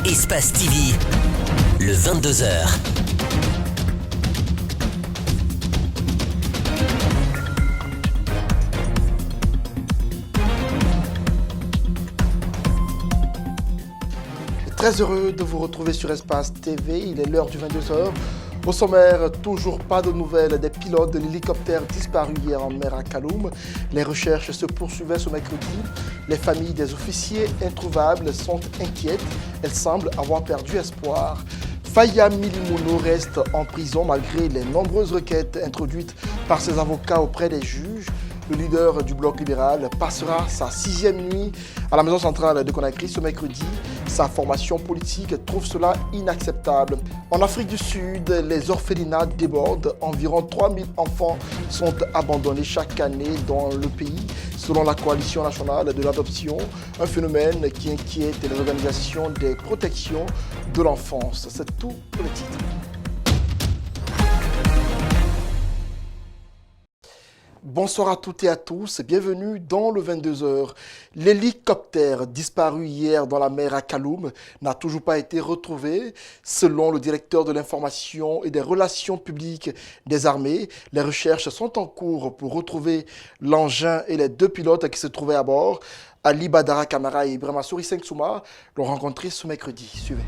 Espace TV, le 22h. Très heureux de vous retrouver sur Espace TV, il est l'heure du 22h. Au sommaire, toujours pas de nouvelles des pilotes de l'hélicoptère disparu hier en mer à Kaloum. Les recherches se poursuivaient ce mercredi. Les familles des officiers introuvables sont inquiètes. Elles semblent avoir perdu espoir. Faya Milimono reste en prison malgré les nombreuses requêtes introduites par ses avocats auprès des juges. Le leader du bloc libéral passera sa 6e nuit à la maison centrale de Conakry ce mercredi. Sa formation politique trouve cela inacceptable. En Afrique du Sud, les orphelinats débordent. Environ 3000 enfants sont abandonnés chaque année dans le pays, selon la Coalition nationale de l'adoption, un phénomène qui inquiète les organisations des protections de l'enfance. C'est tout pour le titre. Bonsoir à toutes et à tous, bienvenue dans le 22h. L'hélicoptère disparu hier dans la mer à Kaloum n'a toujours pas été retrouvé. Selon le directeur de l'information et des relations publiques des armées, les recherches sont en cours pour retrouver l'engin et les 2 pilotes qui se trouvaient à bord. Ali Badara Kamara et Ibrahima Souri Souma l'ont rencontré ce mercredi. Suivez.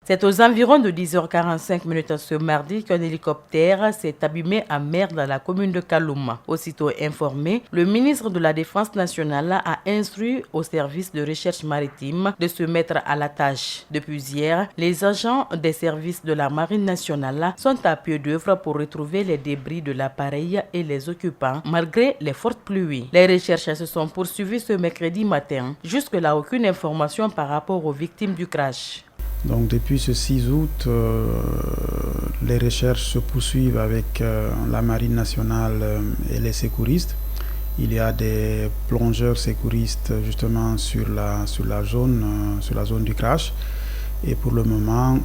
C'est aux environs de 10h45 ce mardi qu'un hélicoptère s'est abîmé en mer dans la commune de Kaloum. Aussitôt informé, le ministre de la Défense nationale a instruit au service de recherche maritime de se mettre à la tâche. Depuis hier, les agents des services de la Marine nationale sont à pied d'œuvre pour retrouver les débris de l'appareil et les occupants, malgré les fortes pluies. Les recherches se sont poursuivies ce mercredi matin. Jusque-là, aucune information par rapport aux victimes du crash. Donc depuis ce 6 août, les recherches se poursuivent avec la Marine nationale et les secouristes. Il y a des plongeurs secouristes justement sur la zone du crash. Et pour le moment,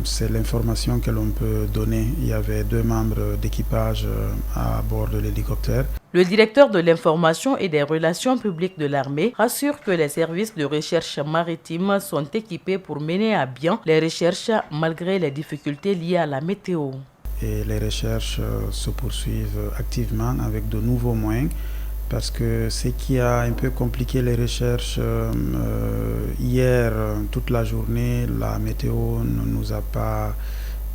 c'est l'information que l'on peut donner. Il y avait 2 membres d'équipage à bord de l'hélicoptère. Le directeur de l'information et des relations publiques de l'armée rassure que les services de recherche maritime sont équipés pour mener à bien les recherches malgré les difficultés liées à la météo. Et les recherches se poursuivent activement avec de nouveaux moyens. Parce que ce qui a un peu compliqué les recherches hier, toute la journée, la météo ne nous a pas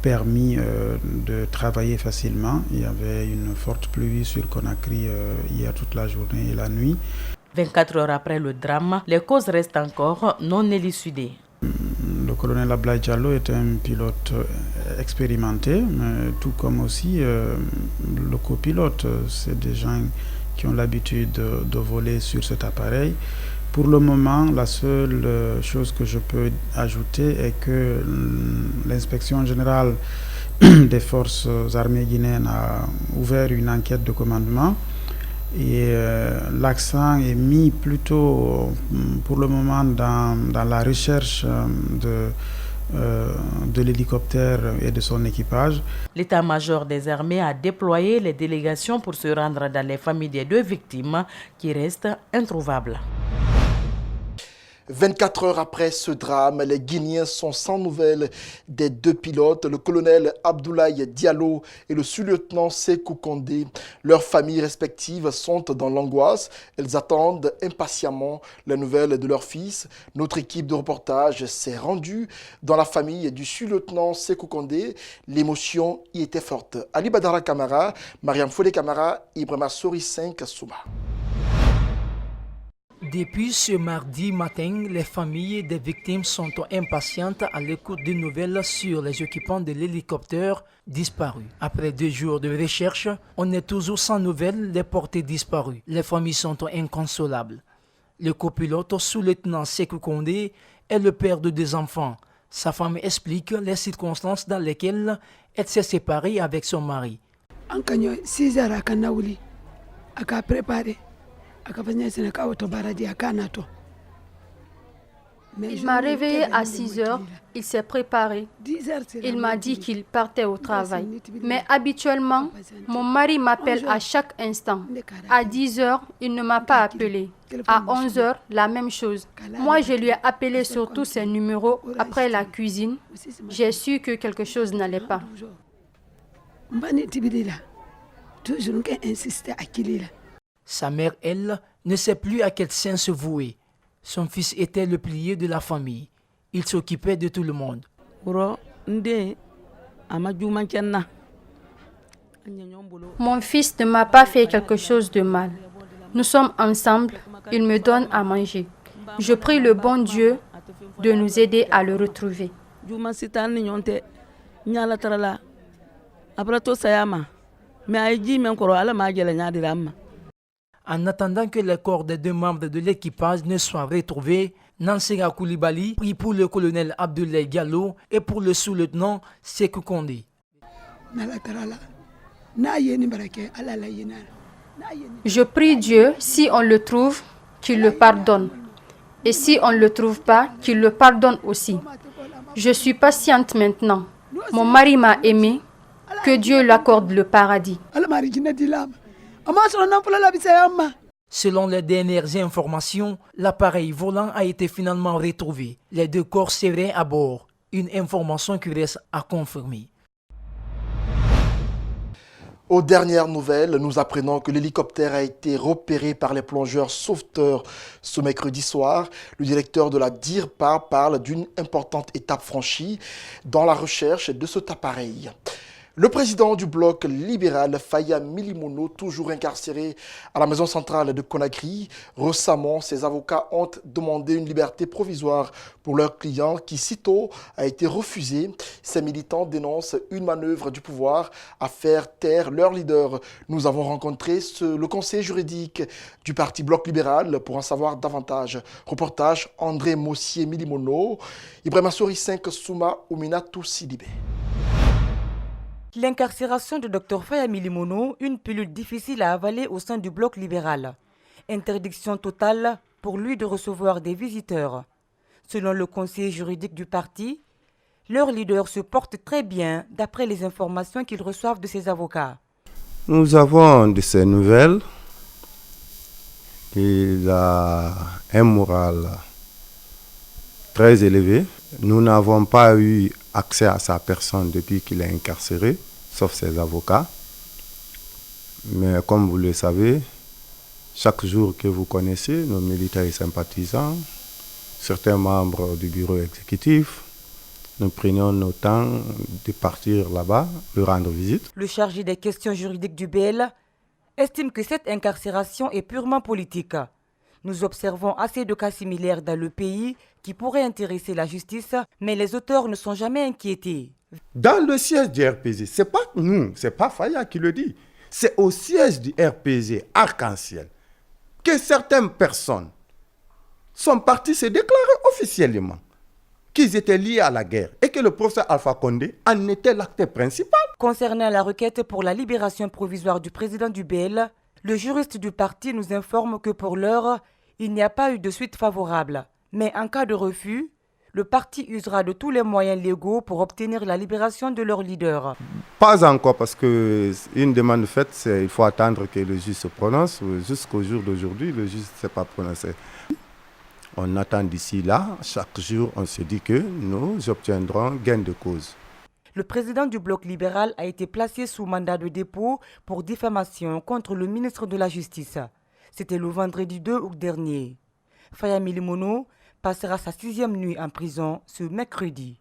permis de travailler facilement. Il y avait une forte pluie sur Conakry hier toute la journée et la nuit. 24 heures après le drame, les causes restent encore non élucidées. Le colonel Ablaye Diallo est un pilote expérimenté, tout comme aussi le copilote. C'est des gens qui ont l'habitude de voler sur cet appareil. Pour le moment, la seule chose que je peux ajouter est que l'inspection générale des forces armées guinéennes a ouvert une enquête de commandement et l'accent est mis plutôt pour le moment dans la recherche de l'hélicoptère et de son équipage. L'état-major des armées a déployé les délégations pour se rendre dans les familles des 2 victimes qui restent introuvables. 24 heures après ce drame, les Guinéens sont sans nouvelles des 2 pilotes, le colonel Abdoulaye Diallo et le sous-lieutenant Sékou Kondé. Leurs familles respectives sont dans l'angoisse. Elles attendent impatiemment les nouvelles de leur fils. Notre équipe de reportage s'est rendue dans la famille du sous-lieutenant Sékou Kondé. L'émotion y était forte. Ali Badara Kamara, Mariam Fodé Kamara, Ibrahima Souri Souma. Depuis ce mardi matin, les familles des victimes sont impatientes à l'écoute des nouvelles sur les occupants de l'hélicoptère disparu. Après 2 jours de recherche, on est toujours sans nouvelles des portées disparues. Les familles sont inconsolables. Le copilote sous-lieutenant Sékou Kondé est le père de 2 enfants. Sa femme explique les circonstances dans lesquelles elle s'est séparée avec son mari. Il m'a réveillée à 6 heures, il s'est préparé. Il m'a dit qu'il partait au travail. Mais habituellement, mon mari m'appelle à chaque instant. À 10 heures, il ne m'a pas appelé. À 11 heures, la même chose. Moi, je lui ai appelé sur tous ses numéros après la cuisine. J'ai su que quelque chose n'allait pas. Sa mère, elle, ne sait plus à quel saint se vouer. Son fils était le pilier de la famille. Il s'occupait de tout le monde. Mon fils ne m'a pas fait quelque chose de mal. Nous sommes ensemble, il me donne à manger. Je prie le bon Dieu de nous aider à le retrouver. En attendant que les corps des 2 membres de l'équipage ne soient retrouvés, Nansera Koulibaly prie pour le colonel Abdoulaye Diallo et pour le sous-lieutenant Sékou Kondé. Je prie Dieu, si on le trouve, qu'il le pardonne. Et si on ne le trouve pas, qu'il le pardonne aussi. Je suis patiente maintenant. Mon mari m'a aimé. Que Dieu lui accorde le paradis. Selon les dernières informations, l'appareil volant a été finalement retrouvé. Les 2 corps seraient à bord. Une information qui reste à confirmer. Aux dernières nouvelles, nous apprenons que l'hélicoptère a été repéré par les plongeurs sauveteurs ce mercredi soir. Le directeur de la DIRPA parle d'une importante étape franchie dans la recherche de cet appareil. Le président du bloc libéral, Faya Milimono, toujours incarcéré à la maison centrale de Conakry. Récemment, ses avocats ont demandé une liberté provisoire pour leur client qui, sitôt, a été refusée. Ces militants dénoncent une manœuvre du pouvoir à faire taire leur leader. Nous avons rencontré le conseiller juridique du parti bloc libéral pour en savoir davantage. Reportage André Mossier Milimono, Ibrahima Sori 5 Souma Ouminatou Sidibé. L'incarcération de Dr Faya Milimono, une pilule difficile à avaler au sein du bloc libéral. Interdiction totale pour lui de recevoir des visiteurs. Selon le conseiller juridique du parti, leur leader se porte très bien d'après les informations qu'ils reçoivent de ses avocats. Nous avons de ces nouvelles. Il a un moral très élevé. Nous n'avons pas eu accès à sa personne depuis qu'il est incarcéré, sauf ses avocats. Mais comme vous le savez, chaque jour que vous connaissez, nos militants et sympathisants, certains membres du bureau exécutif, nous prenions nos temps de partir là-bas, lui rendre visite. Le chargé des questions juridiques du BL estime que cette incarcération est purement politique. Nous observons assez de cas similaires dans le pays qui pourraient intéresser la justice, mais les auteurs ne sont jamais inquiétés. Dans le siège du RPZ, ce n'est pas nous, ce n'est pas Faya qui le dit, c'est au siège du RPZ Arc-en-Ciel que certaines personnes sont parties se déclarer officiellement qu'ils étaient liés à la guerre et que le professeur Alpha Condé en était l'acteur principal. Concernant la requête pour la libération provisoire du président du BL, le juriste du parti nous informe que pour l'heure, il n'y a pas eu de suite favorable. Mais en cas de refus, le parti usera de tous les moyens légaux pour obtenir la libération de leur leader. Pas encore, parce qu'une demande faite, il faut attendre que le juge se prononce. Jusqu'au jour d'aujourd'hui, le juge ne s'est pas prononcé. On attend d'ici là, chaque jour, on se dit que nous obtiendrons gain de cause. Le président du bloc libéral a été placé sous mandat de dépôt pour diffamation contre le ministre de la Justice. C'était le vendredi 2 août dernier. Faya Milimono passera sa 6e nuit en prison ce mercredi.